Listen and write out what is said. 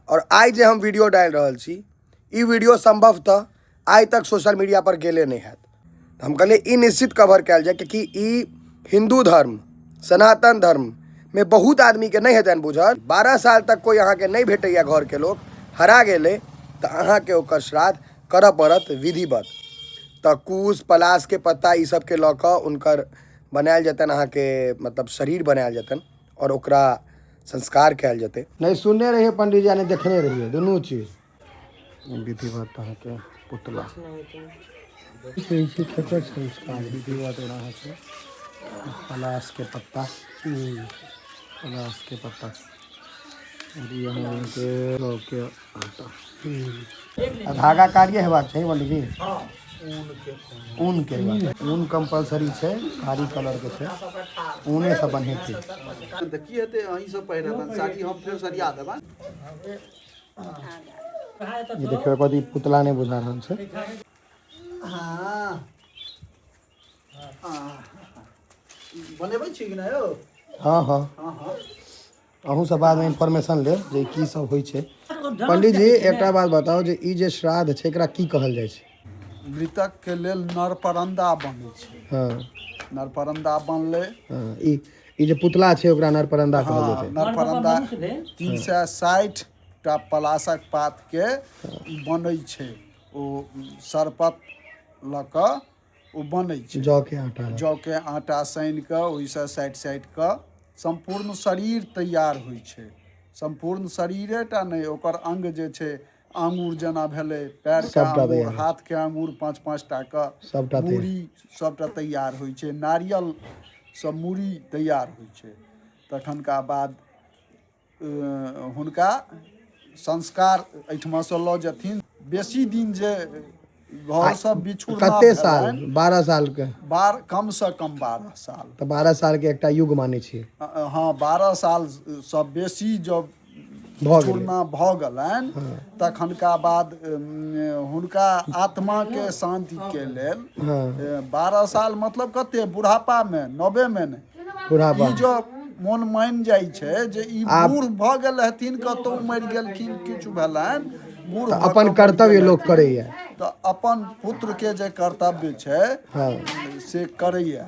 और आज जे हम वीडियो डाल रहल छी ई वीडियो संभवतः आज तक सोशल मीडिया पर गेले नहीं है। हम कहलिए ई निश्चित कवर कल जाए क्योंकि ई हिंदू धर्म सनातन धर्म में बहुत आदमी के नहीं हेतन बुझल। 12 साल तक कोई अहाँ के नहीं भेटैया घर के लोग हरा गए तो अहाँ के ओकर श्राद्ध करऽ पड़त विधिवत। तो कूश पलाश के पत्ता ई सब के लऽ उनकर बनायल जतन अहाँ के मतलब शरीर बनायल जतन और ओकरा संस्कार कयल जते। नहीं सुनने रहिए पंडित जी ने देखने रहिए दोनों चीज विधिवत अहाँ के पुतला संस्कार विधिवत रहा है। पलाश के पत्ता पलाश के पत्ता यहाँ के आटा धागा कार्य हेबाक चाहिए पंडित जी। ऊन के ऊन कंपलसरी है कारी कलर के छे ऊने से बने थे। देखिए ते अहीं सब पहिरलन साड़ी हम फेर सरिया देबन। ये देखियो कदी पुतला ने बुझा रहल छै। हां बनेबै छी कि नै यौ? हां हां हां हां अहूँ सब बाद में इन्फॉर्मेशन ले जे की सब होय छै। पंडित जी एकटा बात बताओ जे ई जे श्राद्ध छै एकरा की कहल जाय छै? मृतक के लेल नरपरंदा बनै छै। हां नरपरंदा बनले। हां ई जे पुतला छै ओकरा नरपरंदा कहल जाय छै। नरपरंदा 360 टा पलाशक पात के बनै छै। ओ सरपत ल क ओ बनै छै। जौ के आटा सान के ओहि से साइड के संपूर्ण शरीर तैयार होइ छै। संपूर्ण शरीरे टा नहीं ओकर अंग जे छै आंगूर जना भेले पैर के आंगूर हाथ के आंगूर 5-5 टा के मूड़ी सबटा तैयार होइ छै। नारियल सब मूड़ी तैयार होइ छै। तखनका बाद हुनका संस्कार एठमा से लऽ जथिन। बेसी दिन जे घर सब बिछुड़ कते साल 12 साल के कम से कम 12 साल तो 12 साल के एकटा युग माने छी। हाँ 12 साल सब बेसी जब बिछुड़ना भऽ गेलनि तखनका बाद हुनका आत्मा के शांति के लेल 12 साल मतलब कते बुढ़ापा में 90 में नहीं बुढ़ापा जो मन मान जाइ छै जे ई बूढ़ भऽ गेल हथिन कतौ मरि गेलखिन किछु भेलनि बूढ़ अपन कर्तव्य लोग करैया तो अपन पुत्र के जे कर्तव्य छै से करैया।